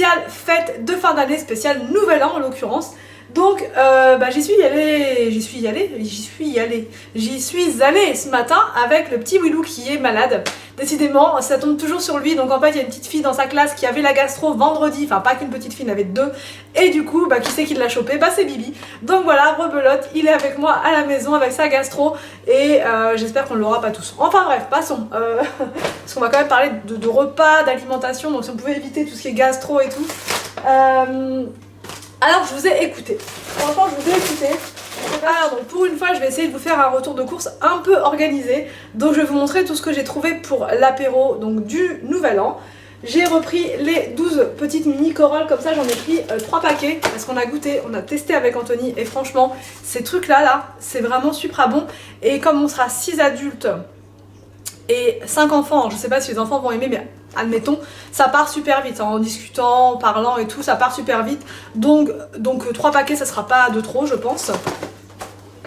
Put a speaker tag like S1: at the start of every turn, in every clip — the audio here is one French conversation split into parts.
S1: spécial fête de fin d'année, spécial nouvel an en l'occurrence. Donc j'y suis allée ce matin avec le petit Willou qui est malade. Décidément, ça tombe toujours sur lui. Donc en fait, il y a une petite fille dans sa classe qui avait la gastro vendredi. Enfin, pas qu'une petite fille, il y en avait deux. Et du coup, qui c'est qui l'a chopé? C'est Bibi. Donc voilà, rebelote, il est avec moi à la maison avec sa gastro. Et j'espère qu'on ne l'aura pas tous. Enfin bref, passons. Parce qu'on va quand même parler de repas, d'alimentation. Donc si on pouvait éviter tout ce qui est gastro et tout. Alors je vous ai écouté, franchement je vous ai écouté. Alors donc pour une fois je vais essayer de vous faire un retour de course un peu organisé. Donc je vais vous montrer tout ce que j'ai trouvé pour l'apéro donc du nouvel an. J'ai repris les 12 petites mini corolles comme ça, j'en ai pris 3 paquets parce qu'on a goûté, on a testé avec Anthony et franchement ces trucs là c'est vraiment super bon. Et comme on sera 6 adultes et 5 enfants, je sais pas si les enfants vont aimer mais admettons, ça part super vite, en discutant, en parlant et tout, ça part super vite. Donc 3 paquets, ça sera pas de trop, je pense.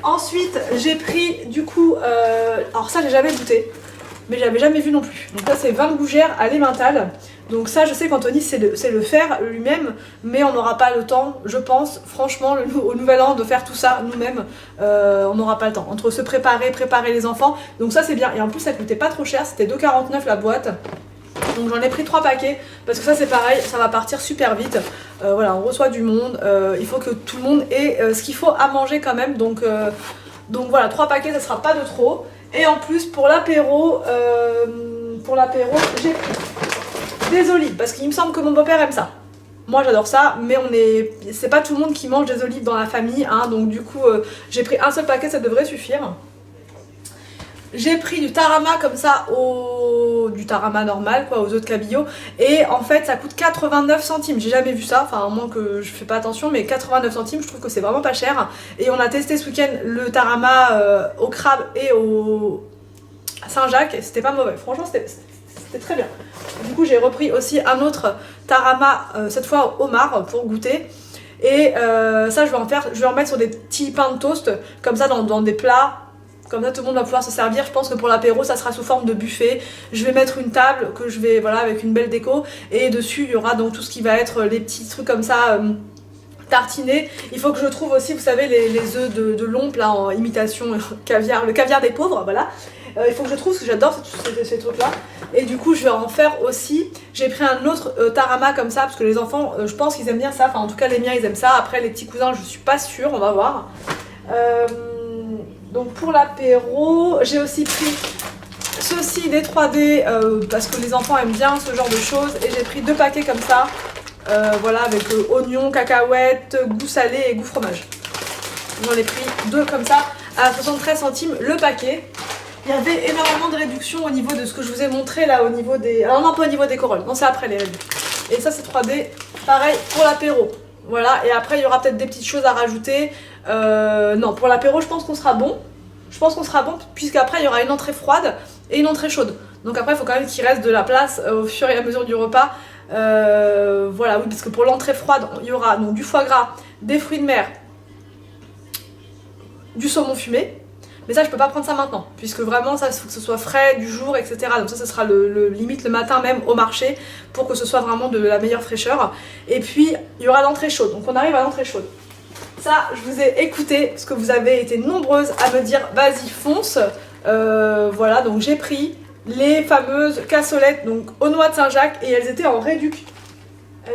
S1: Ensuite, j'ai pris du coup, alors ça j'ai jamais goûté, mais j'avais jamais vu non plus. Donc là c'est 20 gougères à l'emmental. Donc ça je sais qu'Anthony sait le faire lui-même, mais on n'aura pas le temps, je pense, franchement, au nouvel an de faire tout ça nous-mêmes, on n'aura pas le temps. Entre se préparer les enfants, donc ça c'est bien. Et en plus ça coûtait pas trop cher, c'était 2,49 la boîte. Donc j'en ai pris 3 paquets parce que ça c'est pareil, ça va partir super vite. Voilà, on reçoit du monde, il faut que tout le monde ait ce qu'il faut à manger quand même. Donc voilà, 3 paquets ça sera pas de trop. Et en plus pour l'apéro, j'ai pris des olives parce qu'il me semble que mon beau-père aime ça. Moi j'adore ça, mais c'est pas tout le monde qui mange des olives dans la famille, hein, donc du coup j'ai pris un seul paquet, ça devrait suffire. J'ai pris du tarama comme ça, du tarama normal quoi, aux œufs de cabillaud. Et en fait ça coûte 89 centimes, j'ai jamais vu ça, enfin à moins que je fais pas attention, mais 89 centimes je trouve que c'est vraiment pas cher. Et on a testé ce week-end le tarama au crabe et au Saint-Jacques et c'était pas mauvais, franchement c'était très bien. Du coup j'ai repris aussi un autre tarama, cette fois au homard pour goûter. Et ça je vais en mettre sur des petits pains de toast, comme ça dans des plats. Comme ça tout le monde va pouvoir se servir. Je pense que pour l'apéro ça sera sous forme de buffet. Je vais mettre une table que je vais, voilà, avec une belle déco. Et dessus il y aura donc tout ce qui va être les petits trucs comme ça tartinés. Il faut que je trouve aussi, vous savez, les œufs de Lompe là en imitation caviar, le caviar des pauvres, voilà. Il faut que je trouve, parce que j'adore ces trucs là. Et du coup je vais en faire aussi. J'ai pris un autre tarama comme ça parce que les enfants je pense qu'ils aiment bien ça. Enfin en tout cas les miens ils aiment ça. Après les petits cousins je suis pas sûre, on va voir. Donc pour l'apéro, j'ai aussi pris ceci des 3D parce que les enfants aiment bien ce genre de choses. Et j'ai pris 2 paquets comme ça, voilà, avec oignons, cacahuètes, goût salé et goût fromage. J'en ai pris 2 comme ça à 73 centimes le paquet. Il y avait énormément de réductions au niveau de ce que je vous ai montré là, au niveau des... Alors non, pas au niveau des corolles, non c'est après les réductions. Et ça c'est 3D, pareil pour l'apéro. Voilà, et après il y aura peut-être des petites choses à rajouter. Non, pour l'apéro je pense qu'on sera bon. Je pense qu'on sera bon puisqu'après il y aura une entrée froide et une entrée chaude. Donc après il faut quand même qu'il reste de la place au fur et à mesure du repas. Voilà, oui, parce que pour l'entrée froide il y aura donc du foie gras, des fruits de mer, du saumon fumé. Mais ça je peux pas prendre ça maintenant puisque vraiment ça il faut que ce soit frais du jour, etc. Donc ça sera limite le matin même au marché pour que ce soit vraiment de la meilleure fraîcheur. Et puis il y aura l'entrée chaude, donc on arrive à l'entrée chaude. Ça je vous ai écouté parce que vous avez été nombreuses à me dire vas-y fonce. Voilà, donc j'ai pris les fameuses cassolettes donc aux noix de Saint-Jacques et elles étaient en réduc. Ah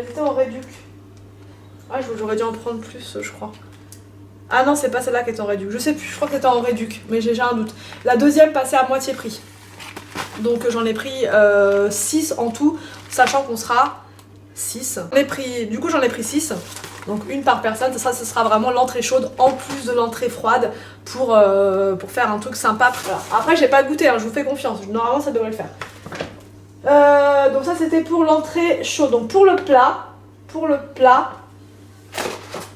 S1: j'aurais dû en prendre plus je crois. Ah non, c'est pas celle-là qui est en réduc. Je sais plus, je crois que c'était en réduc, mais j'ai un doute. La deuxième passait à moitié prix. Donc j'en ai pris 6 en tout, sachant qu'on sera 6. Du coup j'en ai pris 6, donc une par personne. Ça ce sera vraiment l'entrée chaude en plus de l'entrée froide pour faire un truc sympa. Voilà. Après j'ai pas goûté, hein, je vous fais confiance, normalement ça devrait le faire. Donc ça c'était pour l'entrée chaude. Donc pour le plat,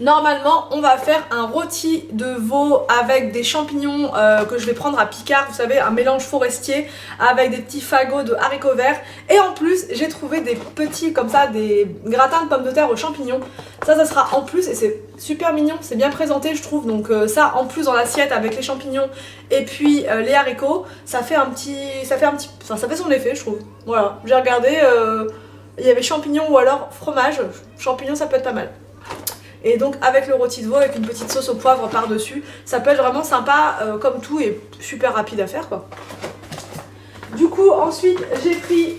S1: normalement, on va faire un rôti de veau avec des champignons que je vais prendre à Picard, vous savez, un mélange forestier avec des petits fagots de haricots verts. Et en plus, j'ai trouvé des petits, comme ça, des gratins de pommes de terre aux champignons. Ça sera en plus et c'est super mignon, c'est bien présenté, je trouve. Donc ça, en plus dans l'assiette avec les champignons et puis les haricots, ça fait son effet, je trouve. Voilà, j'ai regardé... Il y avait champignons ou alors fromage. Champignons, ça peut être pas mal. Et donc avec le rôti de veau avec une petite sauce au poivre par dessus, ça peut être vraiment sympa comme tout et super rapide à faire quoi. Du coup ensuite j'ai pris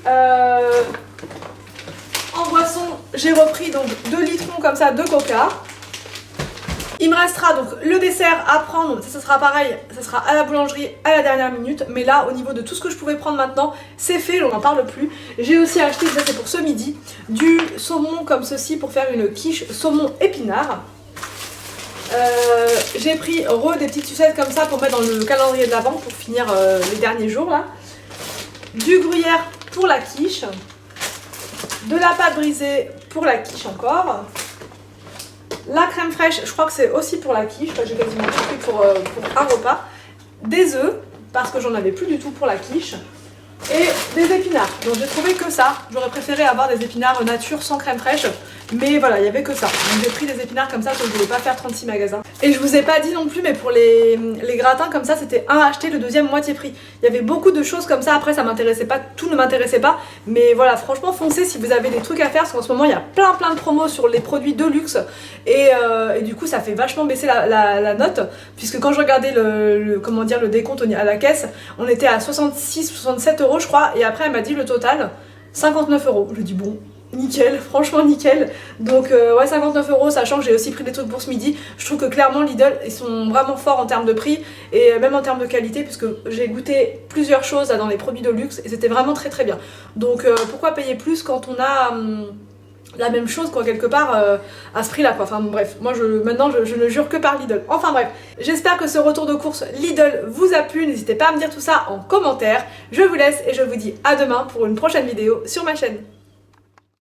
S1: en boisson, j'ai repris donc 2 litrons comme ça de coca. Il me restera donc le dessert à prendre, ça sera pareil, ça sera à la boulangerie à la dernière minute. Mais là au niveau de tout ce que je pouvais prendre maintenant, c'est fait, on n'en parle plus. J'ai aussi acheté, ça c'est pour ce midi, du saumon comme ceci pour faire une quiche saumon épinard. J'ai pris des petites sucettes comme ça pour mettre dans le calendrier de l'Avent pour finir les derniers jours là. Du gruyère pour la quiche. De la pâte brisée pour la quiche encore. La crème fraîche, je crois que c'est aussi pour la quiche, j'ai quasiment tout pris pour un repas. Des œufs, parce que j'en avais plus du tout pour la quiche. Et des épinards, donc j'ai trouvé que ça. J'aurais préféré avoir des épinards nature sans crème fraîche, mais voilà, il n'y avait que ça. Donc j'ai pris des épinards comme ça, parce que je voulais pas faire 36 magasins. Et je vous ai pas dit non plus, mais pour les gratins comme ça, c'était un acheté, le deuxième moitié prix. Il y avait beaucoup de choses comme ça, après ça m'intéressait pas, tout ne m'intéressait pas. Mais voilà, franchement foncez si vous avez des trucs à faire, parce qu'en ce moment il y a plein de promos sur les produits de luxe. Et du coup ça fait vachement baisser la note, puisque quand je regardais comment dire, le décompte à la caisse, on était à 66-67 € je crois, et après elle m'a dit le total 59 €. Je dis bon, nickel, franchement nickel. Donc ouais, 59 €, sachant que j'ai aussi pris des trucs pour ce midi. Je trouve que clairement Lidl, ils sont vraiment forts en termes de prix et même en termes de qualité, puisque j'ai goûté plusieurs choses là, dans les produits de luxe et c'était vraiment très bien. Donc pourquoi payer plus quand on a la même chose quoi, quelque part à ce prix là quoi. Enfin bref, moi maintenant je ne jure que par Lidl. Enfin bref, j'espère que ce retour de course Lidl vous a plu. N'hésitez pas à me dire tout ça en commentaire. Je vous laisse et je vous dis à demain pour une prochaine vidéo sur ma chaîne.